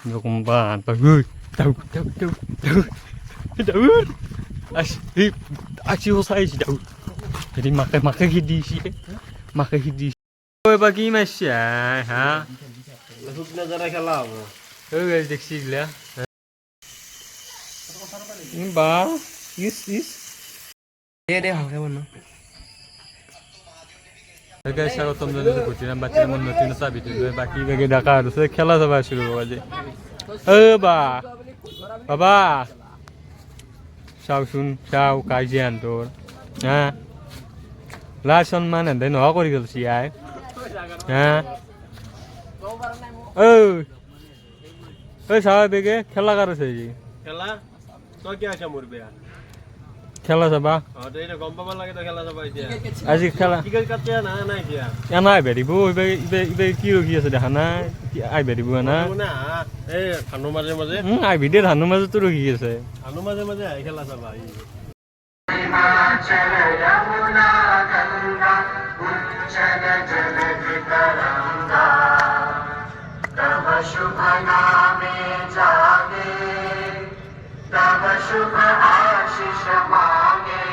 Kumpan, bagus. Tahu. Daud. Asyik saya sih Daud. Jadi makan hidi sih. Makan hidi. Oi bagi masya, ha? শুকনো যারা খেলা হবে Oi guys দেখছিলা? Ba, is. দে হবে না Guys, স্বাগতম জানাচ্ছি কুচিরাম বাচ্চার মন নতুন সাবিত বাকি বেগে ঢাকা আর খেলা সবা শুরু হবে যে বাবা চাও কাজিয়ান তোর হ্যাঁ লাল সম্মান এনে নোয়া কৰি গেলছি আই হ্যাঁ ওই সাবা বেগে খেলা কারছে জি খেলা তো কি আশা মরবে খেলা চাবা তো এটা গম পাবা লাগে তো খেলা চাবা এতিয়া আজি খেলা কি করে কাটছে না না এতিয়া এনা আইবেরিব ইবে কি রকি আছে দেখা না আইবেরিব না না এই ধানু মাঝে মাঝে আইবি দে ধানু মাঝে তো রকি আছে ধানু মাঝে মাঝে আই খেলা চাবা हिमाचल यमुना गंगा उज्जल जलधि तरंगा तव शुभ नामे जागे तव शुभ आशीष मांगे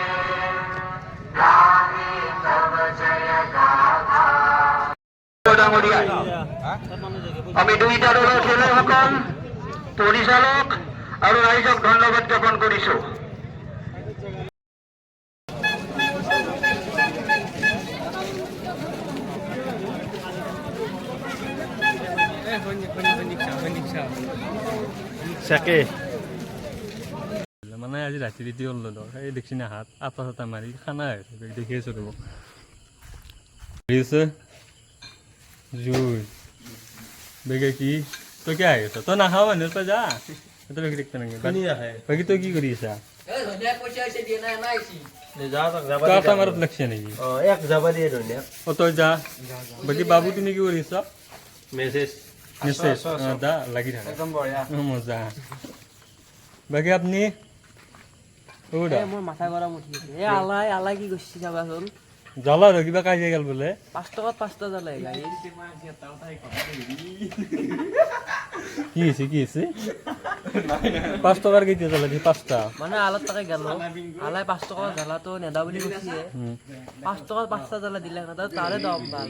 गाहे तव जय गाथा আমি দুইটা দলৰ খেলুৱৈসকল পৰিচালক আৰু ৰাইজক ধন্যবাদ জ্ঞাপন কৰিছোঁ চাকে মানে আজি ৰাতি ৰাতি হ'ল ধৰ এই দেখছি না হাত আটা চাটা মাৰি খানা দেখি আছো ৰ'ব জুই বেগে কি তই কি আহি আছ তই নাখাৱ মানুহ তই যা তই দেখি দেখতে নাগে বাকী তই কি কৰি আছা তই আটা মাৰত লাগছে নেকি এক যাবা দিয়ে ধুনীয়া অ তই যা বাকী বাবু তুমি কি কৰি আছা মেছেজ নিশ্চয় দা লাগি থাকা একদম বঢ়িয়া মজা বাকী আপনি মোৰ মাথা গৰম উঠি আছে এই আলাই কি কৰিছে চাবাচোন জ্বালা আৰু কিবা কাজিয়া গেল বোলে 5 টকাত 5টা জ্বালাই গাড়ী কি হৈছে 5 টকাৰ কেইটা জ্বালা দি 5টা মানে আলাত টাকা গেল আলাই 5 টকা জ্বালাটো নেদা বুলি কৈছে 5 টকাত 5টা জ্বালা দিলে না তাৰে দাম ভাল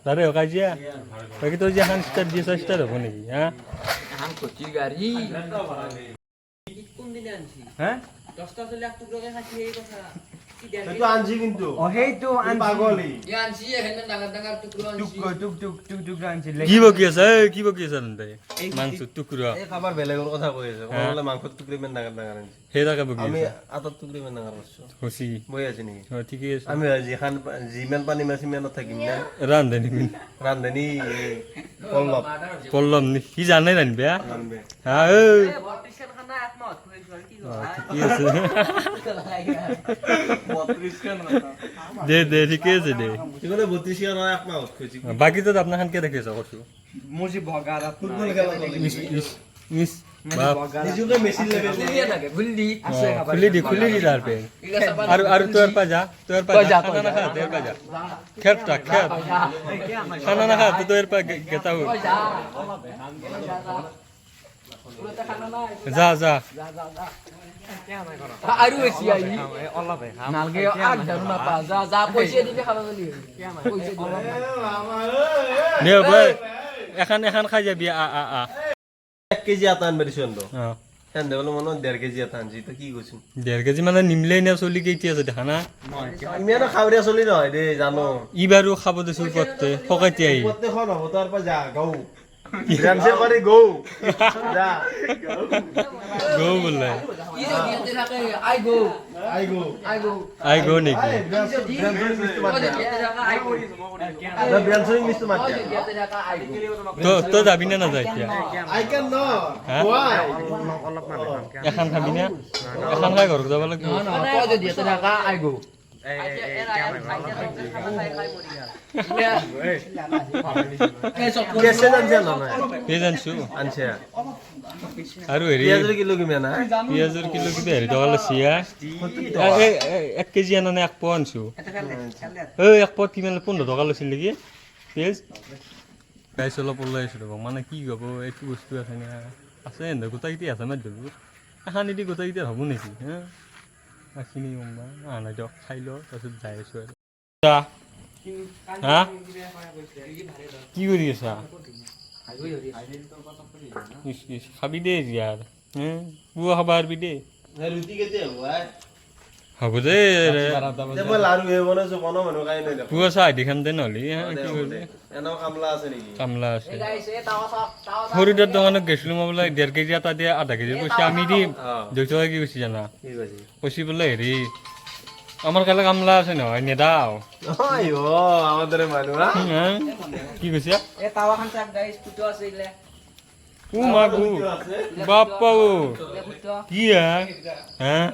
তাৰে কাজিয়া বাকী তই যে এখন ষ্টাৰ্ট দিছ ষ্টাৰ্ট হ'ব নেকি হা এখন কচিৰ গাড়ী কোন দিনে আনছি হা 10টা চলি 1 টুকৰাকে খাইছি এই কথা সেইটো আনছি কিন্তু সেইটো পাগলি আনছি হেন ডাঙৰ টুকৰা আনছি কি বকি আছে কি বকি আছে তই মাংস টুকুৰা এই খাবাৰ বেলেগৰ কথা কৈ আছে কোনলে মাংসৰ টুকৰি মেন ডাঙৰ ডাঙৰ আনছি সেই তাকে বকি আমি আছে আটাৰ টুকৰি মেন ডাঙৰ কৰছো হসি বৈ আছে নেকি ঠিকেই আছে আমি যিখান যিমান পানী মাছি মেনত থাকিম না ৰান্ধনি ৰান্ধনি পল্লৱ পল্লম সি জানে ৰান্ধবে ৰান্ধবে হা বৰ্তিছখান খানা আত্মহত্যা কৰিছিল কি ঠিকেই আছে দে ঠিকেই আছে দে ইগলে 32 ইয়াৰ এক মাহ খুজি বাকী তো আপনাৰ খান কে দেখেছ কছু মোৰ যি ভগাৰ ফুটবল খেলা মিস বাপ নিজুকে মেশিন লাগে গুল্লি খুলি দি তার পে আর তোর পা যা খানা না খা তোর পা যা খেত খানা না খা তো তোর পা গেতা হো যা আৰু বেছি আই নালগে আগ ধৰু না পা যা পইচা দিলে খাবা গলি পইচা নে ভাই এখন খাই যাবি 1 কেজি আটা আনবে দিছন তো আ হেন দেবল মন 1.5 কেজি আটা আনছি তো কি কইছুন 1.5 কেজি মানে নিমলেই না চলি কেইটি আছে দেখা না ইমেন খাবরিয়া চলি নহয় দে জানো ইবারও খাব দিছিল পড়তে ফকাইতে আই পত্তে খন হব তার পা যা গাও গ্রামসে করে গো যা গো বলে ই যদি দিতে থাকে আই গো আই গো নাকি গ্রামসে মিস্ত মার দিতে থাকে আই গো না গ্রামসে মিস্ত মার দিতে থাকে আই গো তো যাবি না যাই এতিয়া আই ক্যান নো হ্যাঁ? ওয়াই এখন খাবি না এখন খাই ঘর যাব লাগবে তো যদি দিতে থাকে আই গো কেসে জানছে না এই জানছো আনছে আৰু হেৰি পেঁয়াজেৰ কিলো কিমান না পিঁয়াজৰ কিলো কিবা হেৰি টকা লৈছিয়া 1 কেজি আনা নে 1 পোৱা আনছো 1 পোৱা কিমান 15 টকা লৈছিল নেকি পিঁয়াজ গাইছ অলপ ওলাই আছোঁ ৰ'ব মানে কি হ'ব এইটো বস্তু আছে না আছে এনে গোটেইকেইটি আছে আমাৰ ধৰিব এখানেদি গোটেইকেইটাৰ হ'ব নেকি হা এইখিনি নাই দিয়ক খাই লওঁ তাৰপিছত যাই আছোঁ আৰু হা কি কৰি আছা খাবি দে ইয়াৰ পুৱা খাবা আৰবি দে ৰুটি কেতিয়া হ'ব হ'ব দে মই লাৰু হে বনাইছো কোনো মানুহ খাই নাই দেখোন পুৱা চাহ দি খাম দে নহ'লে কি কৰিবি এনেও কামলা আছে নেকি কামলা আছে সৰুদাৰ দোকানত গৈছিলোঁ মই বোলে 1.5 কেজি এটা দিয়ে আধা কেজি কৈছে আমি দিম 2 টকা কি কৈছে জানা কি কৈছে কৈছে বোলে হেৰি আমাৰ কালে কামলা আছে নহয় নেদাও আমাৰ দৰে মানুহ কি কৈছে এই টাৱাখান চাক গাইছ ফুটো আছে ইলে ও মাগু বাপ্পা ও ইলে ফুটো কি হ্যাঁ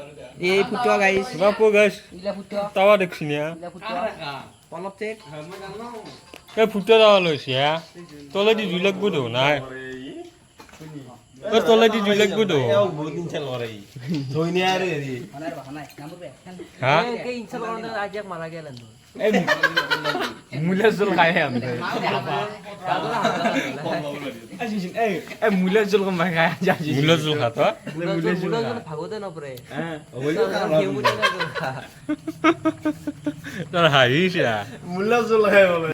এই ফুটো গাইছ বাপ্পা গাছ ইলে ফুটো তাৱা দেখছি না ইলে ফুটো অলপ চেক এই ফুটা তাৱা লৈছে তলেদি 2 লাখ বুধ নাই তলেদি 2 লাখ বুধ বহুত দিন চেল কৰে ধইনি আৰু হেৰি হা কে ইনসাল করতে আজকে মারা গেলেন মুলের জল খাই আমি এই মুলের জল কম খাই যাচ্ছি মূল্য জল খাত মুলের জন্য ভাগতে না পড়ে তোর হারিস মূল্য জল খাই বলে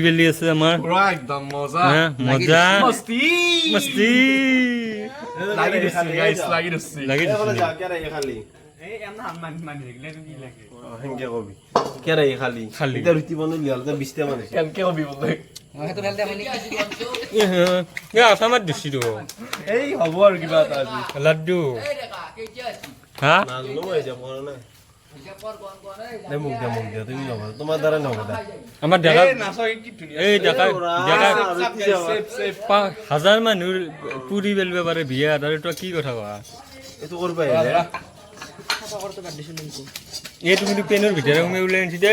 বেলি আছে আমার পুরা একদম মজা হ্যাঁ মজা মস্তি মস্তি লাগি দিছি গাইস লাগি দিছি লাগি বলে দিছি যা কেরা খালি এই এমন মান দেখলে কি লাগে হেংকে কবি কেরা খালি খালি। এটা রুটি বনালি হল তো 20 টা মানে কেনকে কবি বলে হয়তো ফেলতে আমি আসামাত দিছি তো এই হব আর কিবা এটা আজি লাড্ডু হ্যাঁ না লো এই যাব না নে মুখ দে তুমি যাবা তোমার দ্বারা না হবে আমার দেখা নাচা কি ধুনিয়া এই দেখা দেখা সেফ 1000 মানুষ পুরি বেলবে পারে বিয়া আর এটা কি কথা কয়া এতো করবা এলে এই তুমি তো পেনের ভিতরে উমে উলে আনছি দে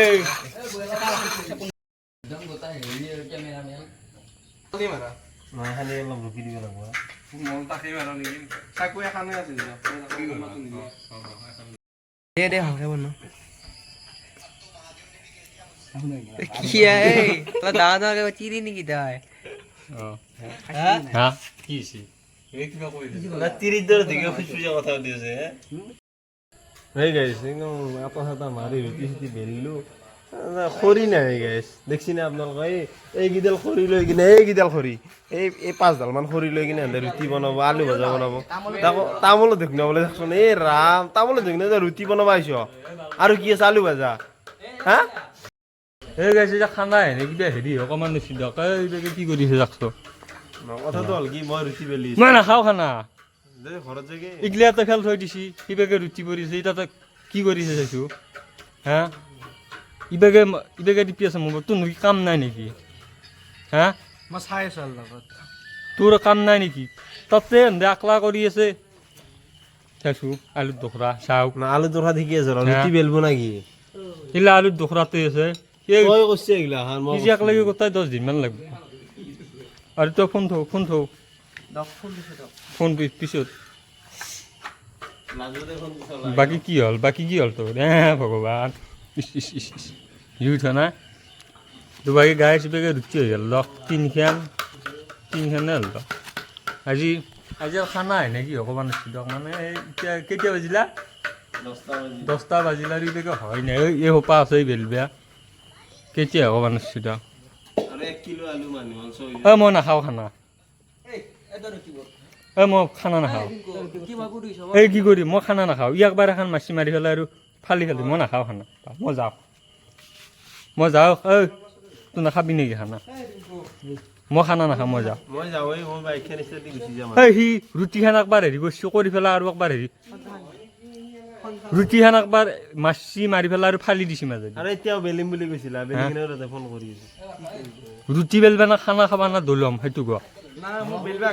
না খালি অলপ রুকি দিব লাগব মন তাকে মারা নি চাকু এখানে আছে দে দে হবে বনো কি এই তোরা দাদা কে চিনি নি কি দাই হ্যাঁ কি সি এই কিবা কই দে না 30 ধরে দিকে ফুসফুসা কথা দিয়েছে এই গাইস একদম আপা হাতা মারি রুটি সিটি বেললু খৰি নাই গাইস দেখছি না আপোনালোকে এই গিদাল খৰি লৈ কিনে এই গিদাল খৰি এই 5 ডাল মান খৰি লৈ কিনে ৰুটি বনাব আলু ভাজা বনাব তামোল দেখ না বলে দেখছোন এই রাম তামোল দেখ না ৰুটি বনাব আইছো আৰু কি আছে আলু ভাজা হা এই গাইছে যে খানা এনে কিবা হেৰি অকমান নিছি দক এই কি কৰিছে যাকছো কথাটো হল কি মই ৰুটি বেলি মই নাখাওঁ খানা দে ঘৰত যাগে ইগলিয়াতে খেল থৈ দিছি কিবাকে ৰুটি পৰিছে তাতে কি কৰিছে চাইছো হা ইবেগে টিপি আছে মোৰ তোৰ কি কাম নাই নেকি হা মই চাই আছো লগত তোৰ কাম নাই নেকি তাতে আকলা কৰি আছে চাইছো আলুৰ দোখৰা চাও না আলু দোখা ঠিকি আছে ৰুটি বেলবো নাকি এইলা আলুৰ দোখৰাতে আছে তই কৈছে এইগিলা হান মই এক্লাগে গোটাই 10 দিন মান লাগব আৰু তই ফোন থৌ ফোন পিছত বাকি কি হল তোৰ ভগৱান ইউ থানা দুবাই গাই চিপেকে ৰুটি হৈ গ'ল লগ তিনিখানে হ'ল আজি খানা হয় নেকি অকণমান দিয়ক মানে এতিয়া কেতিয়া বাজিলা 10টা বাজিলা আৰু ইবেকে হয় নাই এই সোপা আছে বেলবেয়া কেতিয়া অকণমান দিয়ক আৰু 1 কিলো আলু মানি মাংস মই নাখাওঁ খানা মই খানা নাখাওঁ এই কি কৰিম মই খানা নাখাওঁ ইয়াক বাৰ এখন মাছি মাৰি পেলাই আৰু ফালি মই নাখাওঁ খানা মই যাওঁ তোৰ নাখাবি নেকি খানা মই খানা নাখাওঁ মই যাওঁ মই যাওঁই মই বাইকখন ষ্টাৰ্ট দি গুচি যাম সি ৰুটিখন একবাৰ হেৰি কৰিছোঁ কৰি পেলাই আৰু একবাৰ হেৰি ৰুটিখন একবাৰ মাছি মাৰি পেলাই আৰু ফালি দিছে মাজে আৰু এতিয়াও বেলিম বুলি কৈছিলা বেলি কিনে তাতে ফোন কৰি আছে ৰুটি বেলবা না খানা খাবা না দলম সেইটো ক না মই বেলবা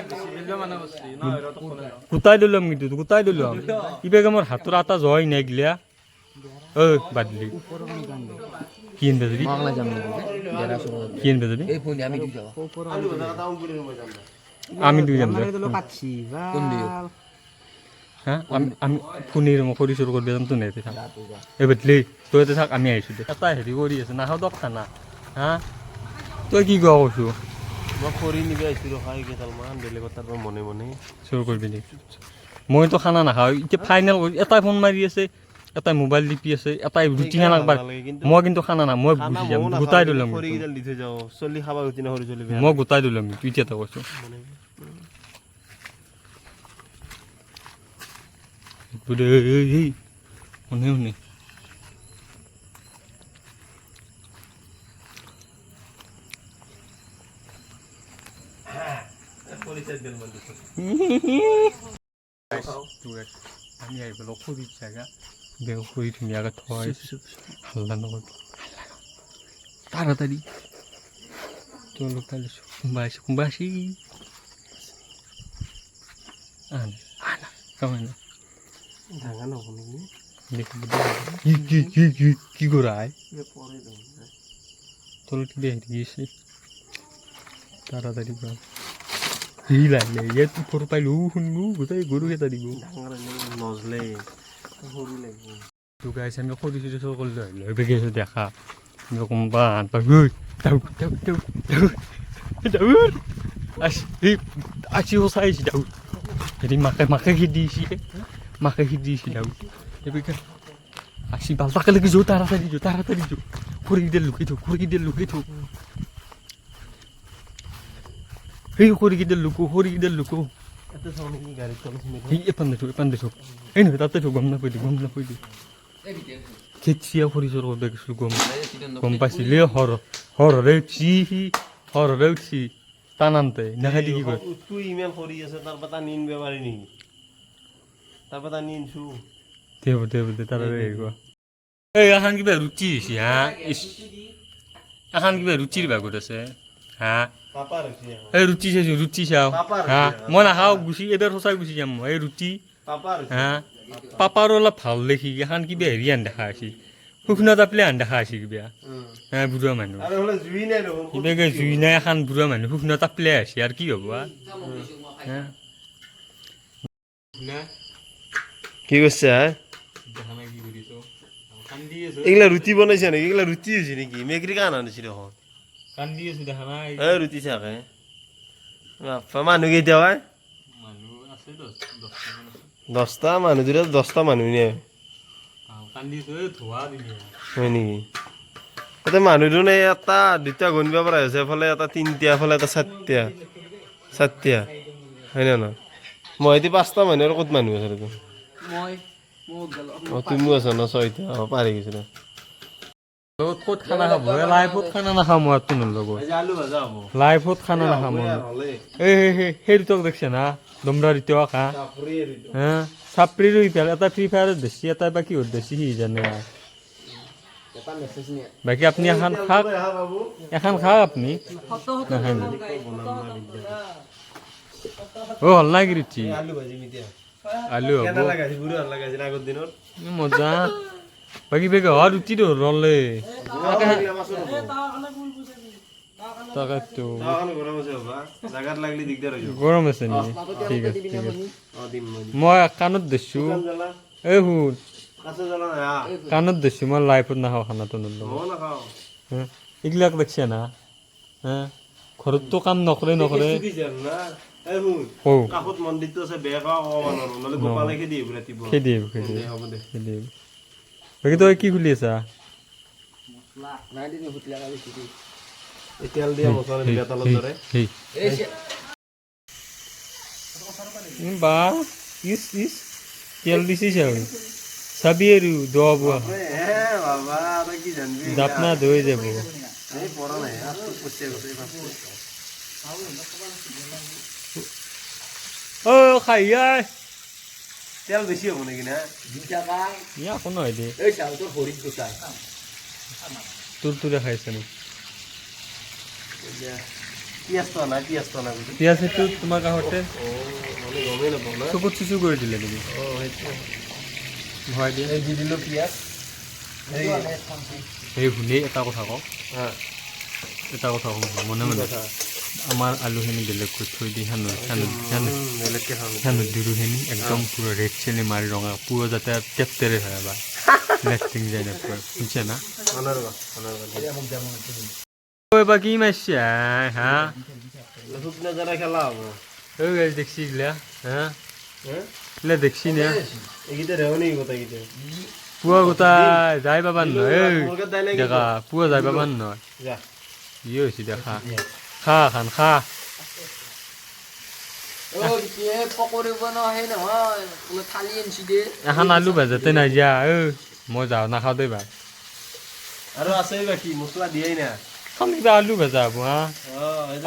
মানা করছি না এরা তো কোনে গোটাই দলম কিন্তু গোটাই দলম ইবেগে মোৰ হাতৰ আটা জয় নাই গিলা বাদলি কি আনবে যাবি কি আনবে যাবি এই ফোন আমি দি যাব আলু ভাজা টাউন কৰি মই যাম আমি দুই যাম দে পাচ্ছি কোন দিও হ্যাঁ আমি ফোনেৰ মই খৰি চুৰ কৰিব যাম তো নেতে থাক এই বদলি তই ইয়াতে থাক আমি আহিছোঁ দে এটা হেৰি কৰি আছে নাখাওঁ দক খানা হা তই কি কোৱা কৈছোঁ মই খৰি নিবি আহিছোঁ ৰখা কেইডালমান বেলেগৰ তাৰ পৰা মনে মনে চুৰ কৰিবি নেকি মইতো খানা নাখাওঁ এতিয়া ফাইনেল এটাই ফোন মাৰি আছে এটাই মোবাইল টিপি আছে এটাই ৰুটি খানা মই কিন্তু খানা না মই গুচি যাম গোটাই দিলাম খৰিকেইডাল দি থৈ যাওঁ চলি খাবা উঠি না সৰু চলি মই গোটাই দিলাম তুই এতিয়া কৈছো শুনে শুনে আমি আহিব খৰি জাগা বেগ খৰি ধুনীয়াকৈ থৈ হাল্লা নকৰিবি তাড়াতাড়ি তেওঁলোক কালি কোনোবাইছে কোনোবাইছে ডাঙা নহ'ব কি কৰাই তলত কিবা হেৰি আছে তাড়াতাড়ি কৰা সি লাগিলে ইয়াত ওপৰ পাইলো শুনবো গোটেই গৰুকেইটা দিব নজলে সৰু লাগিব তো গাইছে আমি খৰি চৰি চব কৰিলোঁ আহিলোঁ বেগেছো দেখা কোনোবা আনপা আছি সঁচাইছি দাউদ হেৰি মাকে খেদিছে মাকে খেদিছে দাউদ এবেগে আসি বালটাকে লেগে যাও তাড়াতাড়ি যাও খড়িকেইডাল লুকাই থো সেই খড়িকেইডাল লুকো এতে চাওঁ নেকি গাড়ীত তলত এই এপান দে থো এই নহয় তাতে থো গম নাপাই দিওঁ খেচিয়া খড়ি চৰ কৰিব গৈছিলোঁ গম পাইছিলে হৰৰে উঠি টানান্তে নাখাই কি কয় তুই ইমান খৰি আছে তাৰ পৰা টানি আনিব পাৰি নেকি তাৰ পৰা টানি আনিছো দে তাৰে হেৰি কোৱা এই এখন কিবা ৰুটি হৈছে হা এখন কিবা ৰুটিৰ বাগত আছে হা পাপাৰ হৈছে এই ৰুটি চাওঁ হা মই নাখাওঁ এবাৰ সঁচাই গুচি যাম মই এই ৰুটি পাপাৰ হা পাপাৰো অলপ ভাল দেখি এখন কিবা হেৰি আন দেখা আছে শুকনা তাপলে আন দেখা আছে কিবা হা বুঢ়া মানুহ আৰু হ'লে জুই নাই দেখোন কিবাকে জুই নাই এখন বুঢ়া মানুহ শুকনা তাপলে আছে আৰু কি হ'ব হা কি কৈছে এইগিলা ৰুটি বনাইছে নেকি এইগিলা ৰুটি হৈছে নেকি মেগৰী কাণ আনিছে দেখোন কান্দি আছো দেখা নাই এই ৰুটি চাকে বাপ্পা মানুহ কেইটা হয় মানুহ আছে 10টা মানুহ দুটা 10টা মানুহ নিয়ে কান্দি আছো ধোৱা দিলে হয় নেকি এতিয়া মানুহটো নে এটা দুটা গণিব পৰা হৈছে এফালে এটা 3টা এফালে এটা 4টা হয় নে নহয় মই এতিয়া 5টা মানুহ আৰু ক'ত মানুহ আছে দেখোন তুমিও আছা ন 6টা পাৰি গৈছে ক'ত খানা খাব লাইফত খানা নাখাওঁ মই তোৰ লগত আলু ভাজা হ'ব লাইফত খানা নাখাওঁ মই এই সেই দুটাক দেখিছে না দমৰা দুটা খা হা চাপৰিৰো ইফালে এটা ফ্ৰী ফায়াৰত দেখছি এটা বা কিহত দেখছি সি জানে বাকী আপুনি এখন খাওক আপুনি নাখায় হ'ল না কি ৰুটি আলু ভাজি মিতিয়া আলু হ'ব কেনে লাগাইছে বুঢ়া ভাল লাগাইছে আগৰ দিনত মজা বাকী বেগে হোৱা ৰুটিটো ৰলে তাকেতো জাগাত লাগলি দিগদাৰ হৈ যাব গৰম আছে নেকি ঠিক আছে দিম মই কাণত দিছোঁ এই শুন কাঁচা জ্বলা নাই কাণত দিছোঁ মই লাইফত নাখাওঁ খানাটো নলওঁ ময়ো নাখাওঁ এইগিলাক দেখছে না হা ঘৰততো কাম নকৰে কৌ কাষত মন্দিৰটো আছে বেয়া খাওঁ নহ'লে গোপালে খেদি আহিব ৰাতিপুৱা খেদি হ'ব দে বাকী তই কি খুলি আছা তেল দিয়া মছলা দিলে তলত ধৰে বা তেল দিছিস চাবি আৰু দোৱা বোৱা বাবা তই কি জানবি দাপনা দৈ যাব এই পৰা নাই পইচা গৈছে অ খাইয়া তেল বেছি হ'ব নেকি না ইয়া একো নহয় দে তোৰ খাইছে নি পিঁয়াজটো আনা পিঁয়াজ সেইটো তোমাৰ কাষতে মানে গমেই নাপাওঁ না চকুত চিচু কৰি দিলে নেকি সেইটো ভৰাই দিয়ে দি দিলোঁ পিঁয়াজ সেই শুনি এটা কথা কওঁ মনে আমাৰ আলুখিনি বেলেগকৈ থৈ দি বেলেগকৈ খাওঁ দিৰুখিনি একদম পুৰা ৰেড চিলি মাৰি ৰঙা পুৰা যাতে টেপটেৰে হয় বা লেষ্টিং যায় নাপায় বুজিছে না এবাৰ কি মাৰিছে হা শুকনা যারা খেলা হবো ওই গাইজ দেখছি এগুলা হ্যাঁ হ্যাঁ এগুলা দেখছি না এইকেইটা রেও নেকি কথা এইকেইটা পুয়া গোটা যাই পাবান নয় এই মুরগা দাই নাকি দেখা পুয়া যাই পাবান নয় যা ইয়ে হয়েছি দেখা খা খান খা পকৰি বনোৱা সেই নহয় থালি আনিছি দে এখন আলু ভাজাতে নাই যা মই যাওঁ নাখাওঁ দেই ভাই আৰু আছে বাকি মছলা দিয়াই না খালি কিবা আলু ভাজা হ'ব হা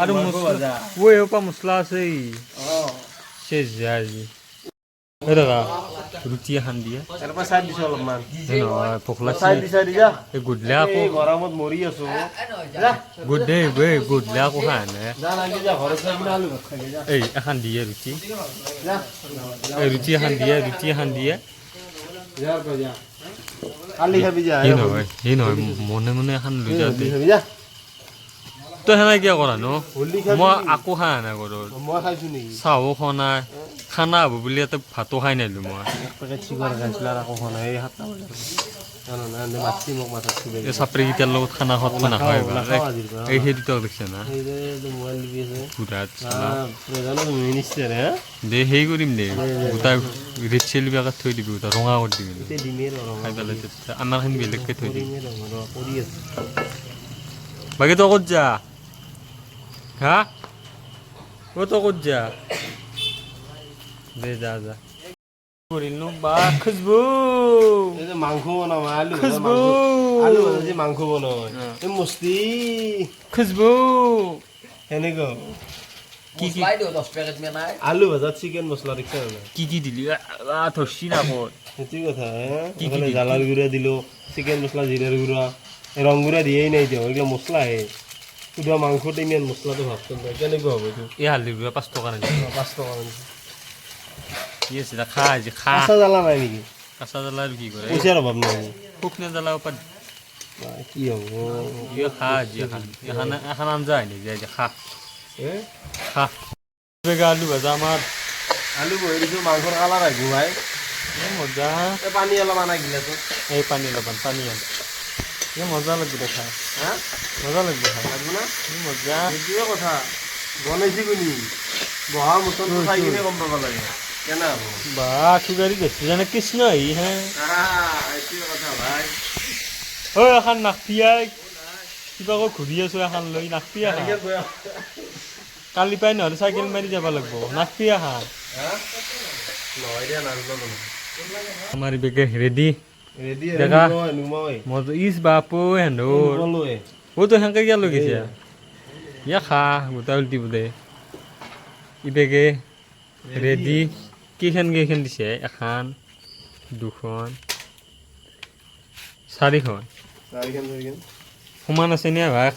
আৰু মাংস মছলা ভাজা ঐ এওপা মছলা আছে শেষ যায় আজি এই দাদা ৰুটি এখন দিয়ে তাৰ পৰা চাই দিছো অলপমান এই নহয় ভোক চাই লাগছে দিছা দিছা এই গধূলি আকৌ এই গৰমত মৰি আছো যা গধূলি আকৌ খাই আনে যা নাকি যা ঘৰত যাই কিনে আলু ভাত খাগে যা এই এখন দিয়ে ৰুটি যা এই ৰুটি এখন দিয়ে যা কই যা কালি খাবি যা সেই নহয় মনে মনে এখন লৈ যাওঁ দেই খাবি যা তই সেনেকে কিয় কৰা ন হলি খাবি মই আকৌ খাই আনা ঘৰত মই খাইছো নেকি চাহো খোৱা নাই খানা হ'ব বুলি ইয়াতে ভাতো খাই নাহিলোঁ মই এক পেকেট চিগাৰ খাইছিল আৰু আকৌ খোৱা নাই এই 7টা বজাত জানো না মাছি মোক মাথাত চুবে এই চাপৰিকেইটাৰ লগত খানা খোৱাত নাখাওঁ নাখাওঁ আজিৰ পৰা এই সেই দুটাক দেখিছে না এই যে মোবাইল টিপি আছে পুৰাত প্ৰধানক মিনিষ্টাৰ হে দে সেই কৰিম দে গোটাই ৰেড চিলি পেকেট থৈ দিবি গোটা ৰঙা কৰি দিবি এতিয়া ডিমেই খাই পেলাই তেতিয়া আমাৰখিনি বেলেগকৈ থৈ দিবি কৰি আছে বাকী তই ক'ত যা হা তই ক'ত যা দে যা যা কৰিলো বা খুজবু এই যে মাংস বনাম আলু খুজবু আলু ভাজি মাংস বনাই এই মস্তি খুজবু সেনেকুৱা কি কি মছলাই দিওঁ 10 পেকেট মেনাই আলু ভাজাত চিকেন মছলা দেখিছা নে কি দিলি থৰছি না ক'ত সেইটো কথা কি এইফালে দিলি? জ্বালাৰ গুড়া দিলোঁ চিকেন মছলা জিৰাৰ গুড়া এই ৰং গুড়া দিয়েই নাই এতিয়া এইগিলা মছলাহে সুধা মাংসতে ইমান মছলাটো ভাবচোন তই কেনেকুৱা হ'ব এইটো এই হালধি গুড়া 5 টকা নাযায় 5 টকা মান কি আছে খা আজি খা কাঁচা জ্বালা নাই নেকি কাঁচা জ্বালা আৰু কি কৰে পইচাৰ অভাৱ নাই শুকনা জ্বালা ওপৰত কি হ'ব ইয়ে খা আজি এখন আঞ্জা আনি যায় খা এ খা বেগা আলু ভাজা আমাৰ আলু বহি দিছোঁ মাংসৰ কালাৰ আহিব ভাই মজা এই পানী অলপ আনা গিলাচত এই পানী অলপমান পানী আন এই মজা লাগিব দে খাই হা মজা লাগিব খাই লাগিব না মজা সেইটোৱে কথা বনাইছে কোনি বহা মুঠত খাই কিনে গম পাব লাগে কেনে হ'ব বা চুগাৰী বেছি জানে কৃষ্ণ আহি হে এইটোৱে কথা ভাই ঐ এখন নাকপিয়াই কিবা কৈ ঘূৰি আছো এখন লৈ নাকপিয়া এখন কালি পাই নহ'লে চাইকেল মাৰি যাব লাগিব নাকপিয়া এখন নহয় দিয়া নাজানো আমাৰ বেগে ৰেডি ৰেডি দেখা। নুমাই মজা ইচ বাপো হেন্দৰ নুমালোৱে ও তো সেনেকে কিয় লৈ গৈছে ইয়া খা গোটা উল্টি বোলে ই বেগে ৰেডি কেইখন দিছে এখন দুখন চাৰিখন চাৰিখন চাৰিখন সমান আছে নে ভাই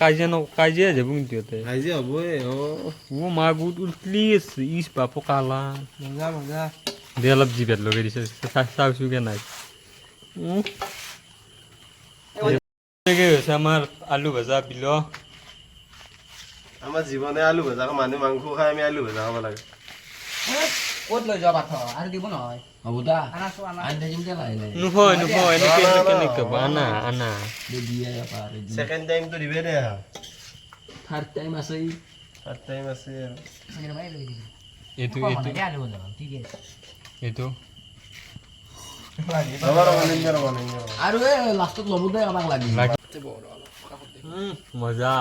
কাজিয়া যাব কিন্তু ইয়াতে আজি হ'বই ও মা গোট উল্টি আছে ইচ বাপো কালা মজা মজা দে অলপ জিভাত লগাই দিছে চাওঁচোগে নাই হৈছে আমাৰ আলু ভাজা বিল আমাৰ জীৱনে আলু ভজা মানুহ মাংস খাই আমি আলু ভজা খাব লাগে ক'ত লৈ যোৱা পাথৰ আৰু দিব নহয় হ'ব দা আনি থাকিম দে লাহে লাহে নহয় এনেকে কেনেকে আনা আনা দিয়ে পারে ছেকেণ্ড টাইমটো দিবে দে থার্ড টাইম আছে থাৰ্ড টাইম আছে আৰু এইটো এইটো আৰু এ লাষ্টত ল'ব দে আমাক লাগি মজা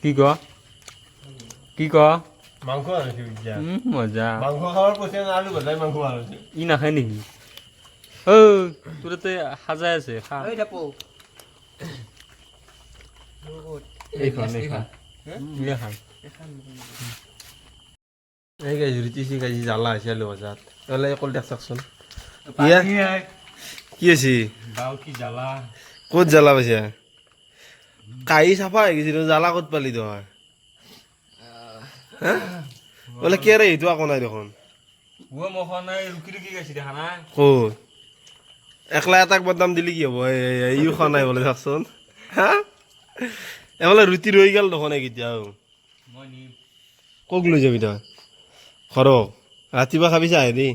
কি ক মাংস আনিছো এতিয়া মজা মাংস খাৱাৰ পইচা আলু ভজাই মাংস আনিছো ই নাখায় নেকি তোৰ তাতে সাজাই আছে খা এইখন ইয়ে খাম এই গাইজ ৰুটি চিকাইছি জ্বালা হৈছে আলু ভজাত এলে অকল দেখ চাকচোন কি হৈছে বাও কি জ্বালা ক'ত জ্বালা পাইছা কাহি চাফা হৈ গৈছিল জ্বালা ক'ত পালি তই বোলে কেৰে সেইটো আকৌ নাই দেখোন ৰুকি গাইছে দেখা নাই ক'ত একলা এটাক বদনাম দিলি কি হ'ব ইও খোৱা নাই বোলে চাকচোন হা এফালে ৰুটি ৰৈ গ'ল দেখোন কেতিয়াও মই নিম ক'ক লৈ যাবি তই ঘৰক ৰাতিপুৱা খাবি চাহে দেই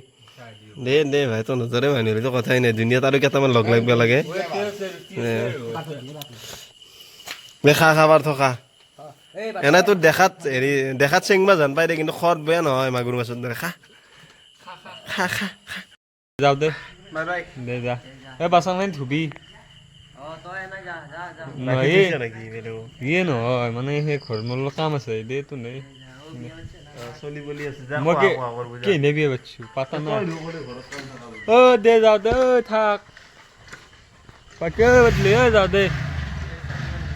দে ভাই তই নজৰে মানুহ হ'লেতো কথাই নাই দুনিয়াত আৰু কেইটামান লগ লাগিব লাগে দে খা খাবাৰ থকা এনে তোৰ দেখাত চেংমা জান পাই দে কিন্তু খৰ বেয়া নহয় মাগুৰ মাছৰ দৰে খা খা খা খা যাওঁ দে বাই বাই দে যা এই বাচন খিনি ধুবি তই এনে যা যা যা নহয় নেকি বেলেগ ইয়ে নহয় মানে সেই ঘৰ মোৰ অলপ কাম আছে দে তো নে চলি বলি আছে যা মই খোৱা খোৱা কৰবো যা কি নেবি পাচ্ছু পাতা না তই ধুবলৈ ঘৰত কাম থাকা ও দে যাওঁ দে ও থাক পাকে বদলি ও যাওঁ দে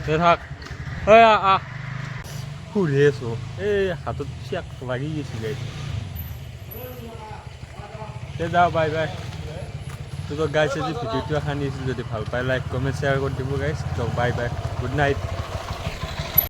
দে থাক ঐ আ ফুৰি আছো এই হাতত চিয়াক লাগি গৈছে গাইছ দে যাওঁ বাই বাই তোক গাইছ আজি ভিডিঅ'টো এখন দিছিল যদি ভাল পাই লাইক কমেণ্ট শ্বেয়াৰ কৰি দিব গাইছ বাই বাই গুড নাইট